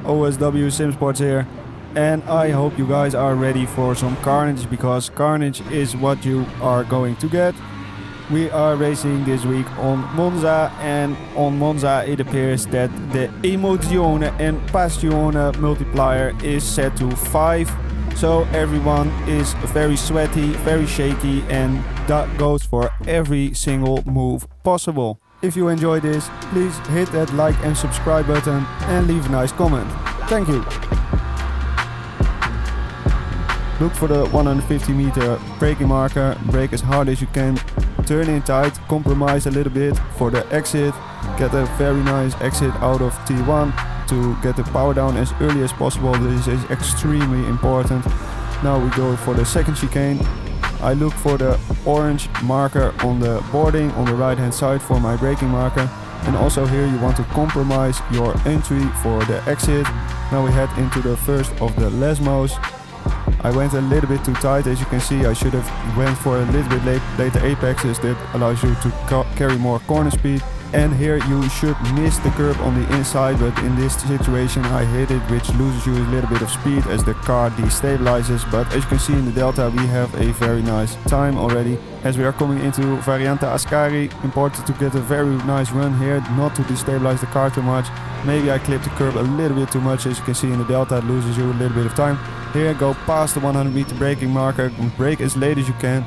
OSW-Sim-Sports here, and I hope you guys are ready for some carnage, because carnage is what you are going to get. We are racing this week on Monza, and on Monza it appears that the emozione and passione multiplier is set to 5. So everyone is very sweaty, very shaky, and that goes for every single move possible. If you enjoy this, please hit that like and subscribe button and leave a nice comment. Thank you. Look for the 150 meter braking marker, brake as hard as you can, turn in tight, compromise a little bit for the exit, get a very nice exit out of T1 to get the power down as early as possible. This is extremely important. Now we go for the second chicane. I look for the orange marker on the boarding on the right hand side for my braking marker, and also here you want to compromise your entry for the exit. Now we head into the first of the Lesmos. I went a little bit too tight, as you can see. I should have went for a little bit later apexes. That allows you to carry more corner speed. And here you should miss the curb on the inside, but in this situation I hit it, which loses you a little bit of speed as the car destabilizes. But as you can see in the Delta, we have a very nice time already. As we are coming into Variante Ascari, important to get a very nice run here, not to destabilize the car too much. Maybe I clipped the curb a little bit too much. As you can see in the Delta, it loses you a little bit of time. Here, go past the 100 meter braking marker, brake as late as you can.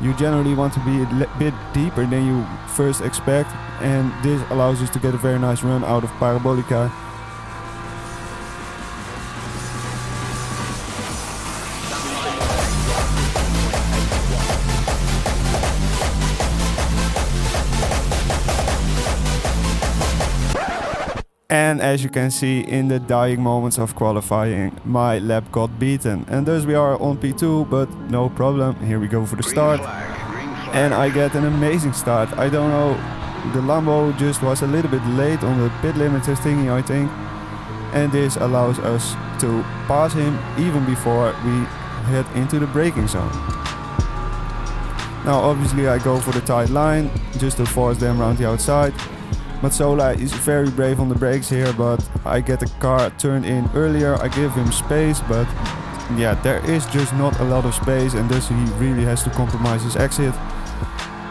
You generally want to be a bit deeper than you first expect, and this allows us to get a very nice run out of Parabolica. And as you can see, in the dying moments of qualifying, my lap got beaten. And thus we are on P2, but no problem. Here we go for the start. And I get an amazing start. I don't know, the Lambo just was a little bit late on the pit limiter thingy, I think. And this allows us to pass him even before we head into the braking zone. Now obviously I go for the tight line, just to force them around the outside. Matsola is very brave on the brakes here, but I get the car turned in earlier. I give him space, but yeah, there is just not a lot of space, and thus he really has to compromise his exit.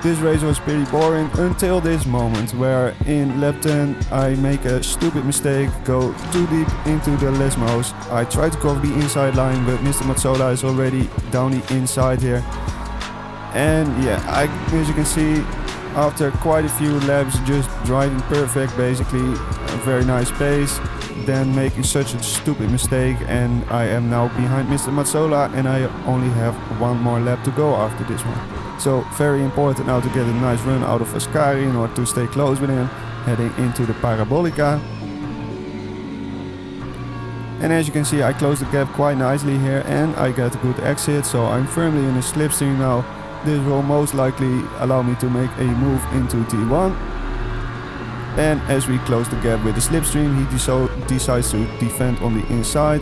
This race was pretty boring until this moment, where in lap 10 I make a stupid mistake, go too deep into the Lesmos. I try to cover the inside line, but Mr. Matsola is already down the inside here. And yeah, as you can see, after quite a few laps just driving perfect, basically a very nice pace, then making such a stupid mistake, and I am now behind Mr. Matsola, and I only have one more lap to go after this one. So very important now to get a nice run out of Ascari in order to stay close with him, heading into the Parabolica. And as you can see, I close the gap quite nicely here, and I get a good exit, so I'm firmly in a slipstream now. This will most likely allow me to make a move into T1. And as we close the gap with the slipstream, he decides to defend on the inside.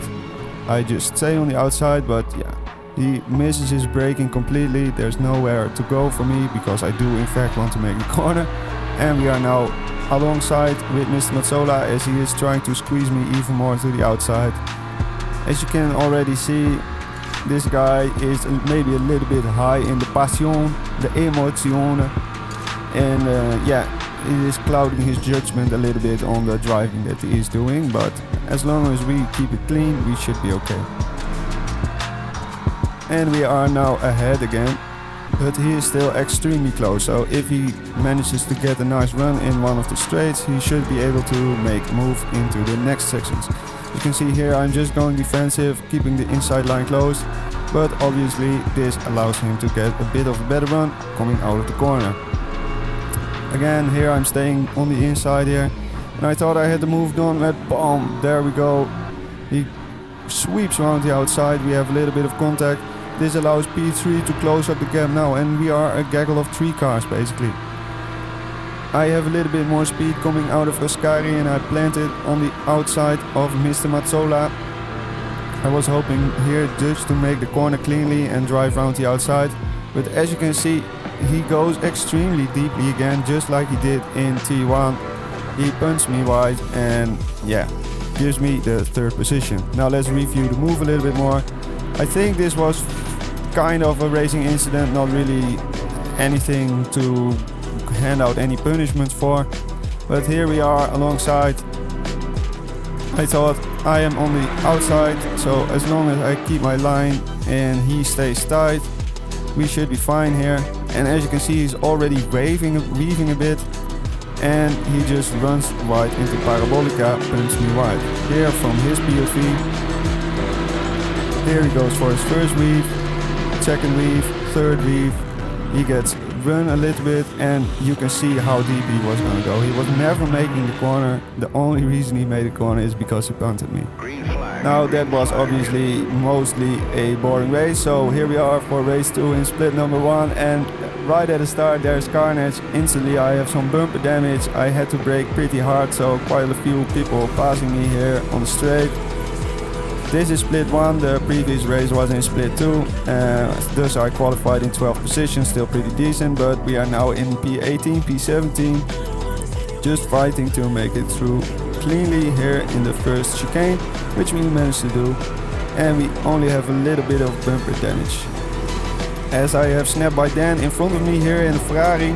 I just stay on the outside, but yeah, he misses his braking completely. There's nowhere to go for me, because I do in fact want to make the corner. And we are now alongside with Mr. Matsola, as he is trying to squeeze me even more to the outside. As you can already see, this guy is maybe a little bit high in the passion, the emozione, and yeah, it is clouding his judgment a little bit on the driving that he is doing, but as long as we keep it clean, we should be okay. And we are now ahead again, but he is still extremely close, so if he manages to get a nice run in one of the straights, he should be able to make a move into the next sections. You can see here I'm just going defensive, keeping the inside line closed, but obviously this allows him to get a bit of a better run coming out of the corner. Again, here I'm staying on the inside here, and I thought I had the move done, but boom, there we go. He sweeps around the outside, we have a little bit of contact. This allows P3 to close up the gap now, and we are a gaggle of 3 cars basically. I have a little bit more speed coming out of Ascari, and I planted on the outside of Mr. Matsola. I was hoping here just to make the corner cleanly and drive around the outside, but as you can see, he goes extremely deeply again, just like he did in T1. He punched me wide, and yeah, gives me the 3rd position. Now let's review the move a little bit more. I think this was kind of a racing incident, not really anything to hand out any punishments for. But here we are alongside. I thought I am on the outside, so as long as I keep my line and he stays tight, we should be fine here. And as you can see, he's already weaving a bit, and he just runs wide into Parabolica, punts me wide. Here from his POV, here he goes for his first weave, second weave, third weave. He gets run a little bit, and you can see how deep he was gonna go. He was never making the corner. The only reason he made the corner is because he punted me. Now that was obviously mostly a boring race, so here we are for race 2 in split number 1, and right at the start there's carnage. Instantly I have some bumper damage. I had to brake pretty hard, so quite a few people passing me here on the straight. This is split 1, the previous race was in split 2, thus I qualified in 12th position, still pretty decent, but we are now in P18, P17, just fighting to make it through cleanly here in the first chicane, which we managed to do, and we only have a little bit of bumper damage. As I have snapped by Dan in front of me here in the Ferrari,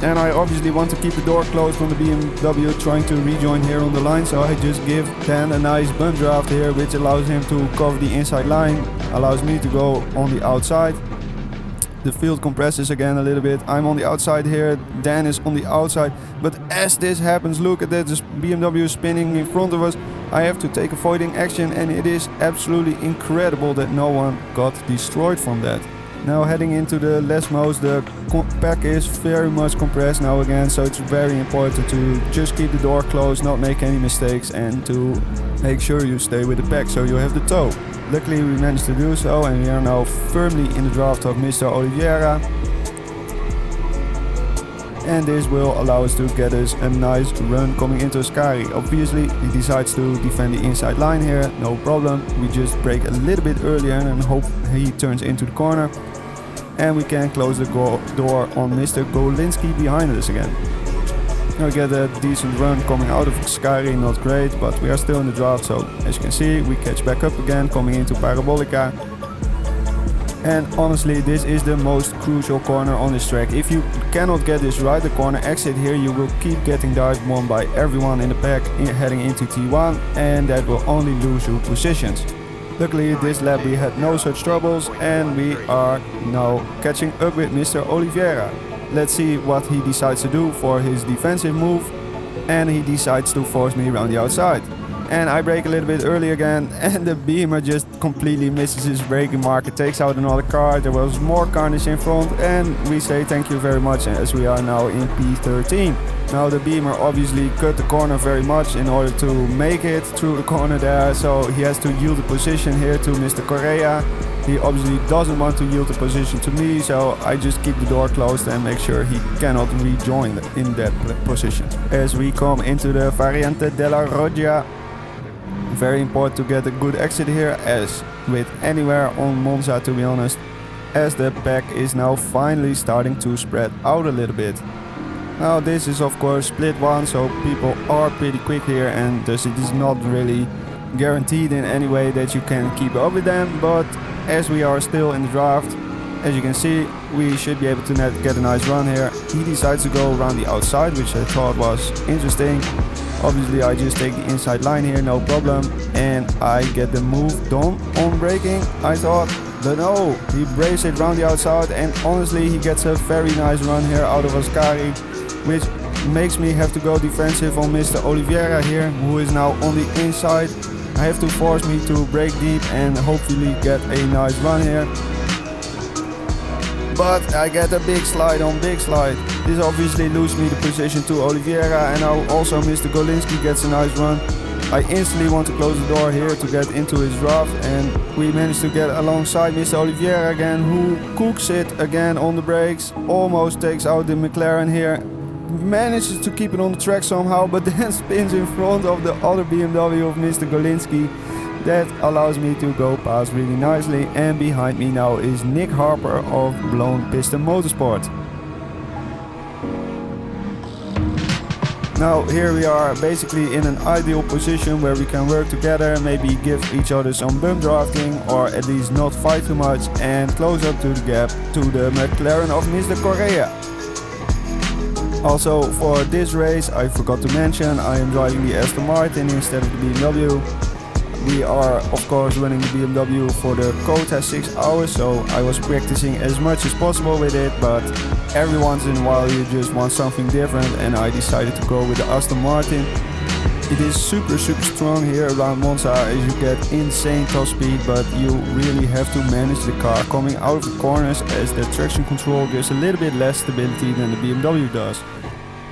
and I obviously want to keep the door closed from the BMW trying to rejoin here on the line, so I just give Dan a nice bump draft here, which allows him to cover the inside line, allows me to go on the outside. The field compresses again a little bit. I'm on the outside here, Dan is on the outside, but as this happens, look at that, this BMW is spinning in front of us. I have to take avoiding action, and it is absolutely incredible that no one got destroyed from that. Now heading into the Lesmos, the pack is very much compressed now again, so it's very important to just keep the door closed, not make any mistakes, and to make sure you stay with the pack so you have the tow. Luckily we managed to do so, and we are now firmly in the draft of Mr. Oliveira. And this will allow us to get us a nice run coming into Ascari. Obviously he decides to defend the inside line here, no problem. We just brake a little bit earlier and hope he turns into the corner. And we can close the door on Mr. Golinski behind us again. Now we get a decent run coming out of Ascari, not great, but we are still in the draft, so as you can see we catch back up again coming into Parabolica. And honestly, this is the most crucial corner on this track. If you cannot get this right, the corner exit here, you will keep getting dive bombed by everyone in the pack heading into T1, and that will only lose you positions. Luckily this lap we had no such troubles, and we are now catching up with Mr. Oliveira. Let's see what he decides to do for his defensive move, and he decides to force me around the outside. And I brake a little bit early again, and the Beamer just completely misses his braking marker, takes out another car. There was more carnage in front, and we say thank you very much as we are now in P13. Now the Beamer obviously cut the corner very much in order to make it through the corner there, so he has to yield the position here to Mr. Correa. He obviously doesn't want to yield the position to me, so I just keep the door closed and make sure he cannot rejoin in that position. As we come into the Variante della Roggia, very important to get a good exit here, as with anywhere on Monza to be honest, as the pack is now finally starting to spread out a little bit. Now this is of course split 1, so people are pretty quick here, and thus it is not really guaranteed in any way that you can keep up with them, but as we are still in the draft, as you can see, we should be able to get a nice run here. He decides to go around the outside, which I thought was interesting. Obviously I just take the inside line here, no problem, and I get the move done on braking, I thought, but no, he braves it around the outside, and honestly he gets a very nice run here out of Ascari, which makes me have to go defensive on Mr. Oliveira here, who is now on the inside. I have to force me to brake deep and hopefully get a nice run here. But I get a big slide on big slide. This obviously loses me the position to Oliveira, and now also Mr. Golinski gets a nice run. I instantly want to close the door here to get into his draft, and we managed to get alongside Mr. Oliveira again, who cooks it again on the brakes, almost takes out the McLaren here, manages to keep it on the track somehow, but then spins in front of the other BMW of Mr. Golinski. That allows me to go past really nicely, and behind me now is Nick Harper of Blown Piston Motorsport. Now here we are basically in an ideal position where we can work together, maybe give each other some bump drafting or at least not fight too much and close up to the gap to the McLaren of Mr. Correa. Also for this race I forgot to mention I am driving the Aston Martin instead of the BMW. We are of course running the BMW for the quota 6 hours, so I was practicing as much as possible with it, but every once in a while you just want something different and I decided to go with the Aston Martin. It is super strong here around Monza as you get insane top speed, but you really have to manage the car coming out of the corners as the traction control gives a little bit less stability than the BMW does.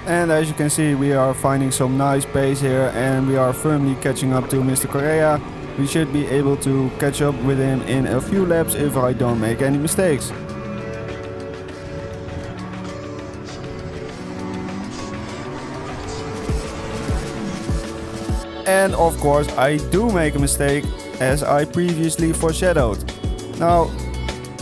And as you can see we are finding some nice pace here and we are firmly catching up to Mr. Correa. We should be able to catch up with him in a few laps if I don't make any mistakes. And of course I do make a mistake as I previously foreshadowed. Now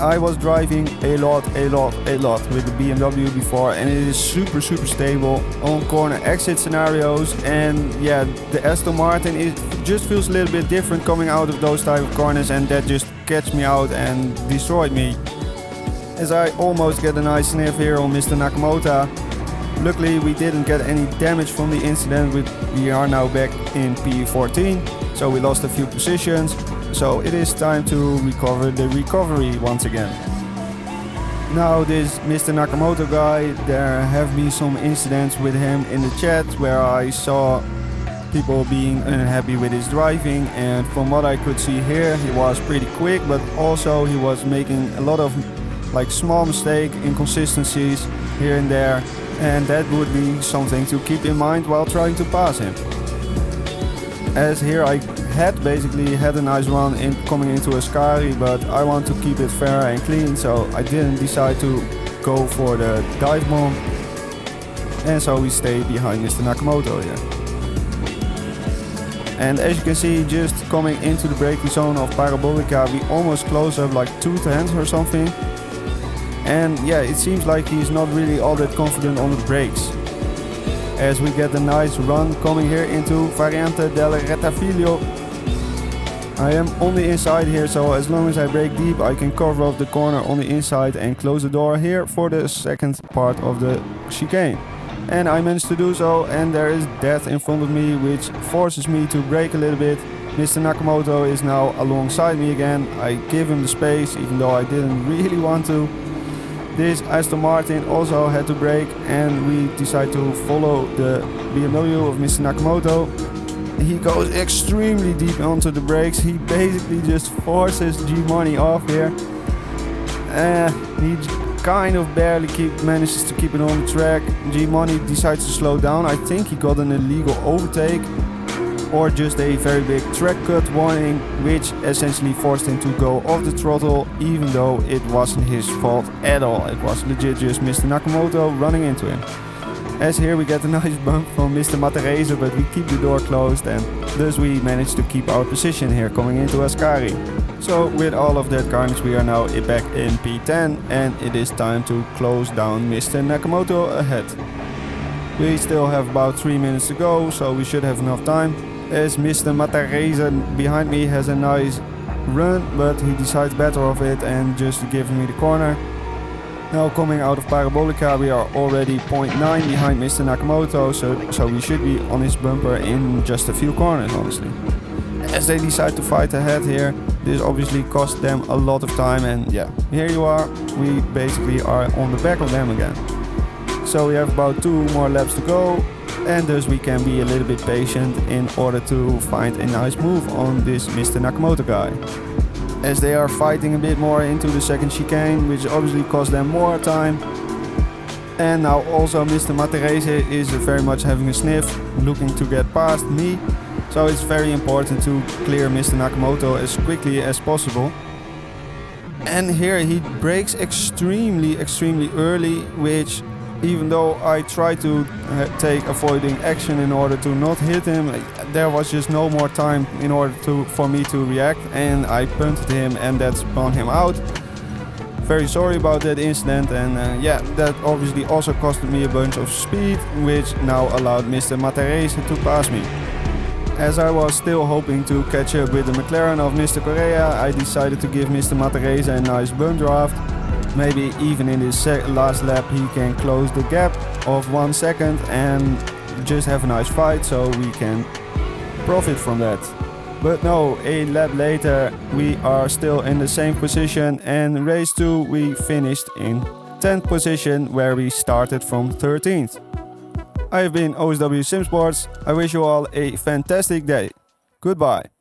I was driving a lot with the BMW before and it is super stable on corner exit scenarios, and yeah, the Aston Martin it just feels a little bit different coming out of those type of corners, and that just catch me out and destroyed me. As I almost get a nice sniff here on Mr. Nakamoto. Luckily we didn't get any damage from the incident, we are now back in P14, so we lost a few positions. So it is time to recover the recovery once again. Now this Mr. Nakamoto guy, there have been some incidents with him in the chat where I saw people being unhappy with his driving, and from what I could see here he was pretty quick, but also he was making a lot of like small mistake, inconsistencies here and there, and that would be something to keep in mind while trying to pass him. As here I basically had a nice run in coming into Ascari, but I want to keep it fair and clean, so I didn't decide to go for the dive bomb, and so we stay behind Mr. Nakamoto here. And as you can see, just coming into the braking zone of Parabolica, we almost close up like 2 tenths or something, and yeah, it seems like he's not really all that confident on the brakes. As we get a nice run coming here into Variante del Retafiglio. I am on the inside here, so as long as I brake deep I can cover off the corner on the inside and close the door here for the second part of the chicane. And I managed to do so, and there is death in front of me which forces me to brake a little bit. Mr. Nakamoto is now alongside me again. I give him the space even though I didn't really want to. This Aston Martin also had to brake and we decide to follow the BMW of Mr. Nakamoto. He goes extremely deep onto the brakes. He basically just forces G-Money off here. He kind of barely manages to keep it on the track. G-Money decides to slow down. I think he got an illegal overtake or just a very big track cut warning, which essentially forced him to go off the throttle, even though it wasn't his fault at all. It was legit just Mr. Nakamoto running into him. As here we get a nice bump from Mr. Matarese, but we keep the door closed and thus we manage to keep our position here coming into Ascari. So with all of that carnage we are now back in P10 and it is time to close down Mr. Nakamoto ahead. We still have about 3 minutes to go, so we should have enough time. As Mr. Matarese behind me has a nice run, but he decides better of it and just giving me the corner. Now coming out of Parabolica we are already 0.9 behind Mr. Nakamoto, so we should be on his bumper in just a few corners honestly. As they decide to fight ahead here, this obviously cost them a lot of time, and yeah, here you are, we basically are on the back of them again. So we have about 2 more laps to go, and thus we can be a little bit patient in order to find a nice move on this Mr. Nakamoto guy. As they are fighting a bit more into the second chicane, which obviously cost them more time. And now also Mr. Matarese is very much having a sniff, looking to get past me. So it's very important to clear Mr. Nakamoto as quickly as possible. And here he brakes extremely early, which even though I tried to take avoiding action in order to not hit him, there was just no more time for me to react, and I punted him and that spun him out. Very sorry about that incident, and yeah, that obviously also costed me a bunch of speed, which now allowed Mr. Matarese to pass me. As I was still hoping to catch up with the McLaren of Mr. Correa, I decided to give Mr. Matarese a nice bump draft. Maybe even in this last lap he can close the gap of 1 second and just have a nice fight, so we can profit from that. But no, a lap later we are still in the same position, and race 2 we finished in 10th position where we started from 13th. I have been OSW-Sim-Sports. I wish you all a fantastic day. Goodbye.